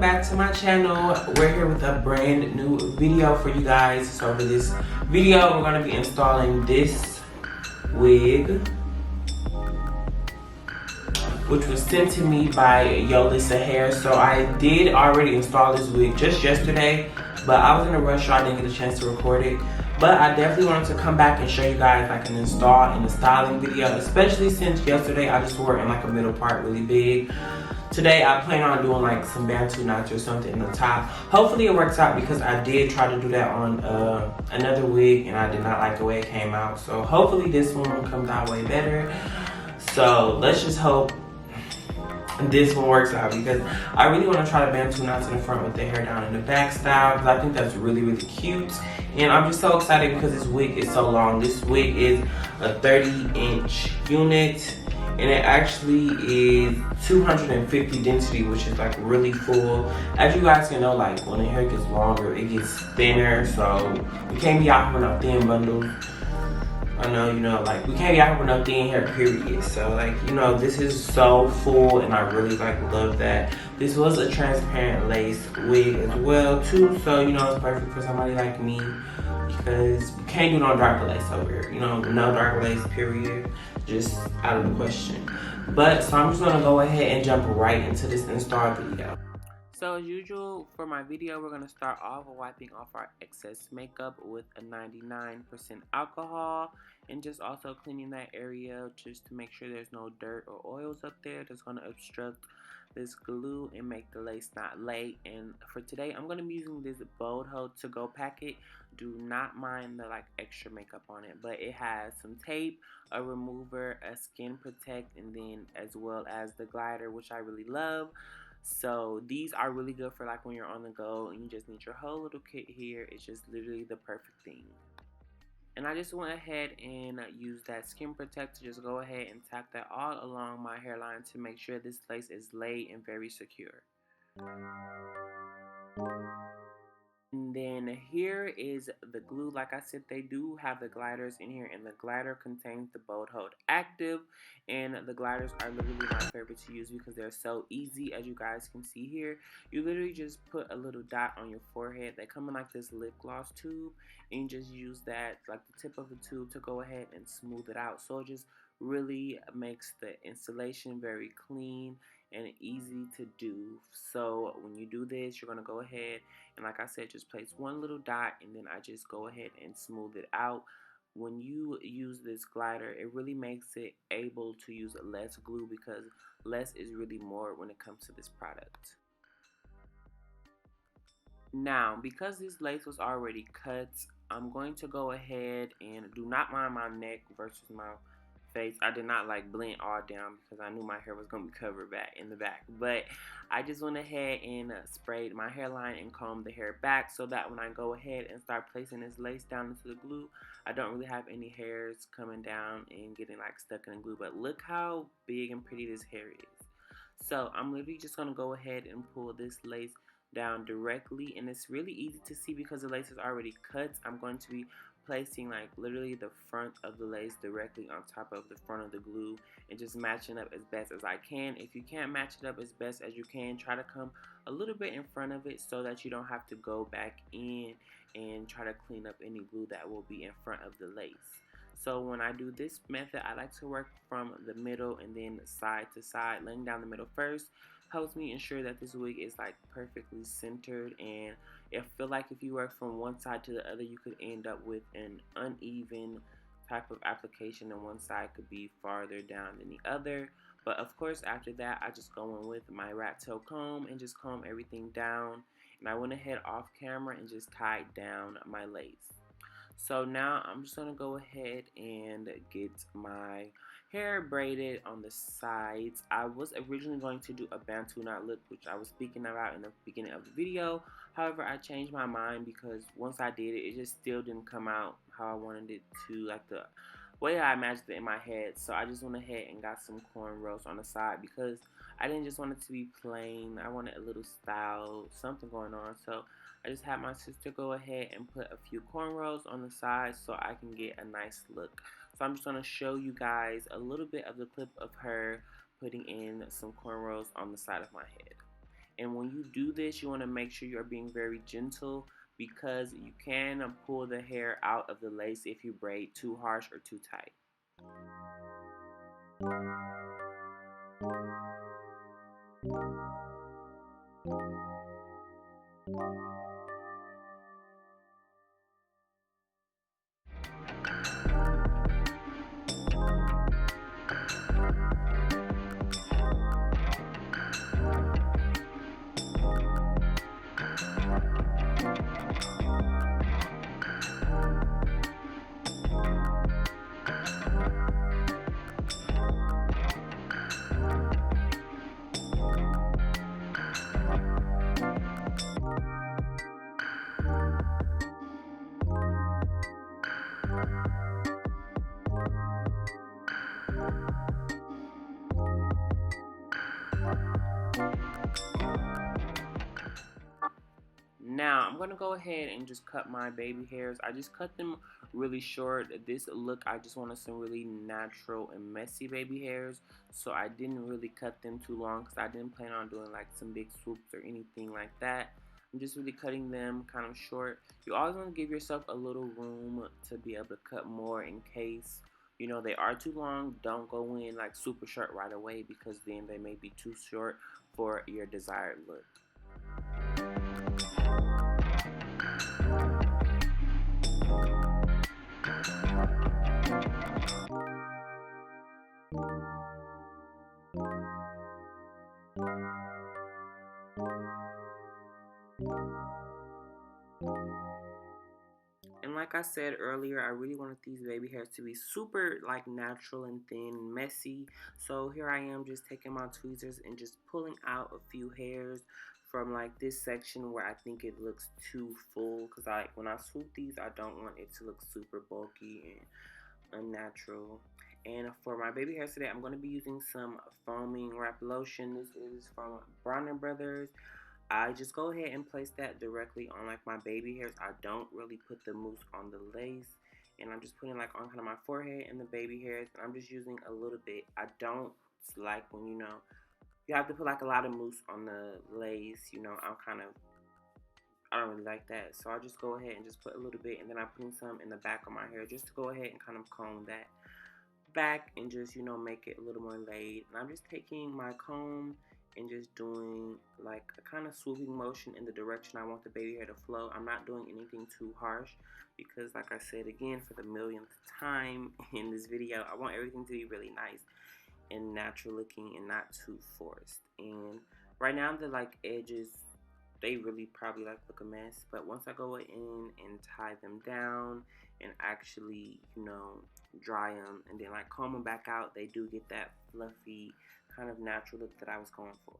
back to my channel. We're here with a brand new video for you guys. So for this video, we're going to be installing this wig, which was sent to me by Yolissa hair. So I did already install this wig just yesterday, but I was in a rush, so I didn't get a chance to record it. But I definitely wanted to come back and show you guys like an install and a styling video, especially since yesterday I just wore it in like a middle part really big. Today I plan on doing like some bantu knots or something in the top. Hopefully it works out, because I did try to do that on another wig and I did not like the way it came out. So hopefully this one comes out way better. So let's just hope this one works out, because I really want to try the bantu knots in the front with the hair down in the back style, because I think that's really, really cute. And I'm just so excited because this wig is so long. This wig is a 30-inch unit, and it actually is 250 density, which is like really full. As you guys can know, like when the hair gets longer, it gets thinner, so we can't be out here with no thin bundles. I know, you know, like we can't be out here with no thin hair, period. So like, you know, this is so full and I really like love that. This was a transparent lace wig as well too, so you know, it's perfect for somebody like me, because you can't do no darker lace over here. You know, no darker lace, period. Just out of the question. But so I'm just gonna go ahead and jump right into this install video. So as usual for my video, we're gonna start off wiping off our excess makeup with a 99% alcohol, and just also cleaning that area just to make sure there's no dirt or oils up there that's gonna obstruct this glue and make the lace not lay. And for today, I'm gonna be using this Bold Hold to go packet. Do not mind the like extra makeup on it, but it has some tape, a remover, a skin protect, and then as well as the glider, which I really love. So these are really good for like when you're on the go and you just need your whole little kit here. It's just literally the perfect thing. And I just went ahead and used that skin protect to just go ahead and tap that all along my hairline to make sure this lace is laid and very secure. And then here is the glue. Like I said, they do have the gliders in here, and the glider contains the Bold Hold Active, and the gliders are literally my favorite to use because they're so easy. As you guys can see here, you literally just put a little dot on your forehead. They come in like this lip gloss tube, and you just use that, like the tip of the tube, to go ahead and smooth it out. So it just really makes the installation very clean and easy to do. So when you do this, you're going to go ahead and, like I said, just place one little dot, and then I just go ahead and smooth it out. When you use this glider, it really makes it able to use less glue, because less is really more when it comes to this product. Now, because this lace was already cut, I'm going to go ahead and do not mind my neck versus my face. I did not like blend all down because I knew my hair was going to be covered back in the back, but I just went ahead and sprayed my hairline and combed the hair back, so that when I go ahead and start placing this lace down into the glue, I don't really have any hairs coming down and getting like stuck in the glue. But look how big and pretty this hair is. So I'm literally just going to go ahead and pull this lace down directly, and it's really easy to see because the lace is already cut. I'm going to be placing like literally the front of the lace directly on top of the front of the glue and just matching up as best as I can. If you can't match it up as best as you can, try to come a little bit in front of it so that you don't have to go back in and try to clean up any glue that will be in front of the lace. So when I do this method, I like to work from the middle and then side to side. Laying down the middle first helps me ensure that this wig is like perfectly centered, and I feel like if you work from one side to the other, you could end up with an uneven type of application, and one side could be farther down than the other. But of course, after that, I just go in with my rat tail comb and just comb everything down. And I went ahead off camera and just tied down my lace. So now I'm just going to go ahead and get my hair braided on the sides. I was originally going to do a bantu knot look, which I was speaking about in the beginning of the video. However, I changed my mind because once I did it, it just still didn't come out how I wanted it to, like the way I imagined it in my head. So I just went ahead and got some cornrows on the side because I didn't just want it to be plain. I wanted a little style, something going on. So I just had my sister go ahead and put a few cornrows on the side so I can get a nice look. So I'm just going to show you guys a little bit of the clip of her putting in some cornrows on the side of my head. And when you do this, you want to make sure you're being very gentle because you can pull the hair out of the lace if you braid too harsh or too tight. Now I'm gonna go ahead and just cut my baby hairs. I just cut them really short. This look, I just wanted some really natural and messy baby hairs, so I didn't really cut them too long because I didn't plan on doing like some big swoops or anything like that. I'm just really cutting them kind of short. You always want to give yourself a little room to be able to cut more in case they are too long. Don't go in like super short right away because then they may be too short for your desired look. And like I said earlier, I really wanted these baby hairs to be super like natural and thin and messy. So here I am just taking my tweezers and just pulling out a few hairs from like this section where I think it looks too full. Because when I swoop these, I don't want it to look super bulky and unnatural. And for my baby hairs today, I'm going to be using some foaming wrap lotion. This is from Bronner Brothers. I just go ahead and place that directly on like my baby hairs. I don't really put the mousse on the lace, and I'm just putting like on kind of my forehead and the baby hairs, and I'm just using a little bit. I don't like when you have to put like a lot of mousse on the lace. I don't really like that, so I just go ahead and just put a little bit, and then I'm putting some in the back of my hair just to go ahead and kind of comb that back and just make it a little more laid. And I'm just taking my comb and just doing like a kind of swooping motion in the direction I want the baby hair to flow. I'm not doing anything too harsh because, like I said again for the millionth time in this video, I want everything to be really nice and natural looking and not too forced. And right now the like edges, they really probably like look a mess, but once I go in and tie them down and actually dry them and then like comb them back out, they do get that fluffy kind of natural look that I was going for.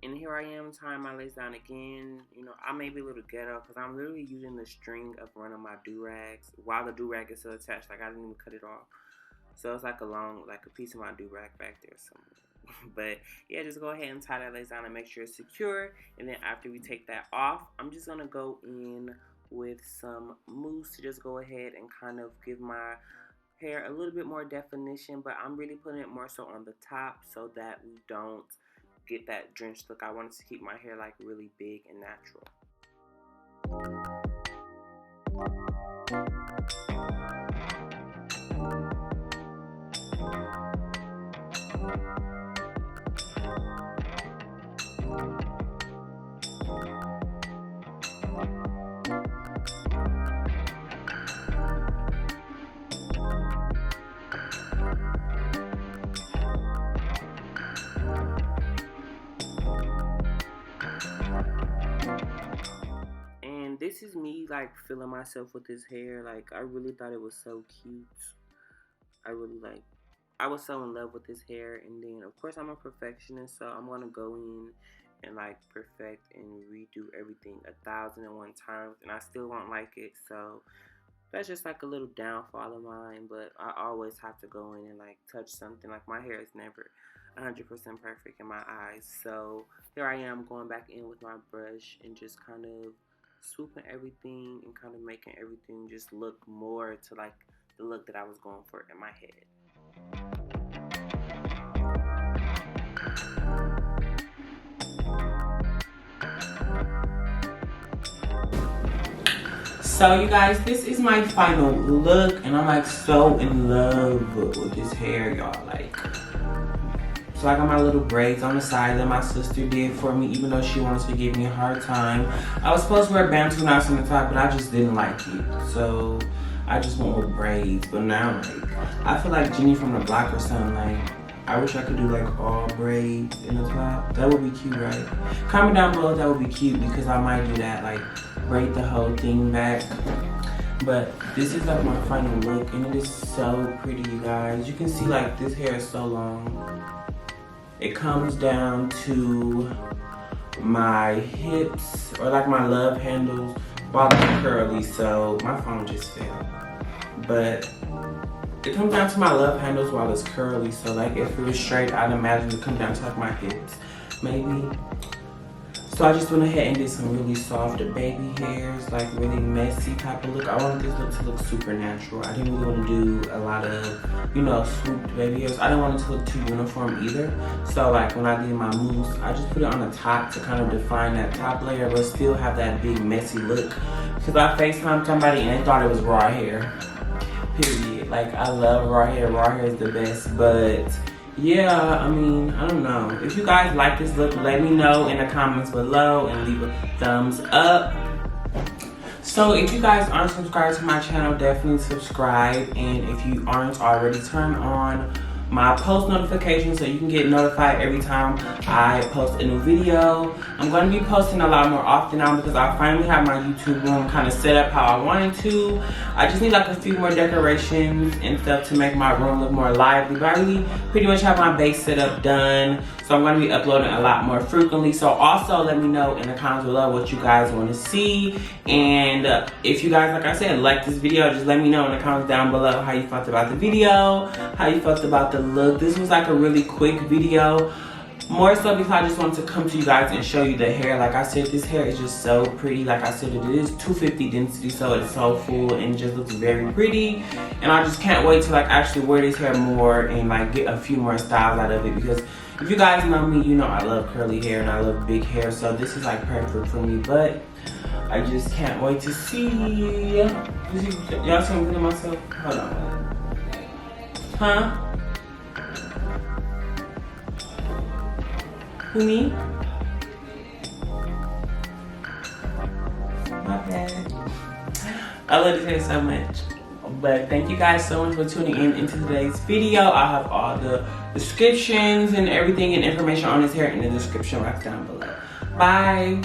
And here I am tying my lace down again. I may be a little ghetto because I'm literally using the string of one of my do-rags while the do-rag is still attached. Like I didn't even cut it off. So it's like a piece of my do-rag back there somewhere. But yeah, just go ahead and tie that lace down and make sure it's secure. And then after we take that off, I'm just going to go in with some mousse to just go ahead and kind of give my hair a little bit more definition. But I'm really putting it more so on the top so that we don't get that drenched look. I wanted to keep my hair like really big and natural. this is me like feeling myself with this hair. Like I really thought it was so cute. I was so in love with this hair, and then of course I'm a perfectionist, so I'm gonna go in and like perfect and redo everything 1,001 times, and I still won't like it. So that's just like a little downfall of mine, but I always have to go in and like touch something. Like my hair is never 100% perfect in my eyes, so here I am going back in with my brush and just kind of swooping everything and kind of making everything just look more to like the look that I was going for in my head. So you guys, this is my final look, and I'm like so in love with this hair, y'all. Like, so I got my little braids on the side that my sister did for me, even though she wanted to give me a hard time. I was supposed to wear bantu knots on the top, but I just didn't like it, so I just went with braids. But now, like, I feel like Jenny from the Block or something. Like, I wish I could do like all braids in the top. That would be cute, right? Comment down below if that would be cute, because I might do that, like braid the whole thing back. But this is like my final look, and it is so pretty, you guys. You can see like this hair is so long. It comes down to my hips, or like my love handles, while it's curly. So my phone just fell, but it comes down to my love handles while it's curly. So like if it was straight, I'd imagine it come down to like my hips, maybe. So I just went ahead and did some really soft baby hairs, like really messy type of look. I wanted this look to look super natural. I didn't really want to do a lot of, you know, swooped baby hairs. I didn't want it to look too uniform either. So like when I did my mousse, I just put it on the top to kind of define that top layer, but still have that big messy look. Because I FaceTimed somebody and they thought it was raw hair. Period. Like, I love raw hair. Raw hair is the best. But yeah, I mean, I don't know. If you guys like this look, let me know in the comments below and leave a thumbs up. So if you guys aren't subscribed to my channel, definitely subscribe. And if you aren't already, turn on my post notifications so you can get notified every time I post a new video. I'm going to be posting a lot more often now because I finally have my YouTube room kind of set up how I wanted to. I just need like a few more decorations and stuff to make my room look more lively, but I really pretty much have my base setup done. So I'm going to be uploading a lot more frequently. So also let me know in the comments below what you guys want to see. And if you guys, like I said, like this video, just let me know in the comments down below how you felt about the video, how you felt about the look. This was like a really quick video. More so because I just wanted to come to you guys and show you the hair. Like I said, this hair is just so pretty. Like I said, it is 250 density, so it's so full and it just looks very pretty. And I just can't wait to like actually wear this hair more and like get a few more styles out of it, because if you guys know me, you know I love curly hair and I love big hair, so this is like perfect for me. But I just can't wait to see. Y'all see me look at myself? Hold on. Huh? Who, me? My bad. I love this hair so much. But thank you guys so much for tuning in into today's video. I'll have all the descriptions and everything and information on this hair in the description box down below. Bye.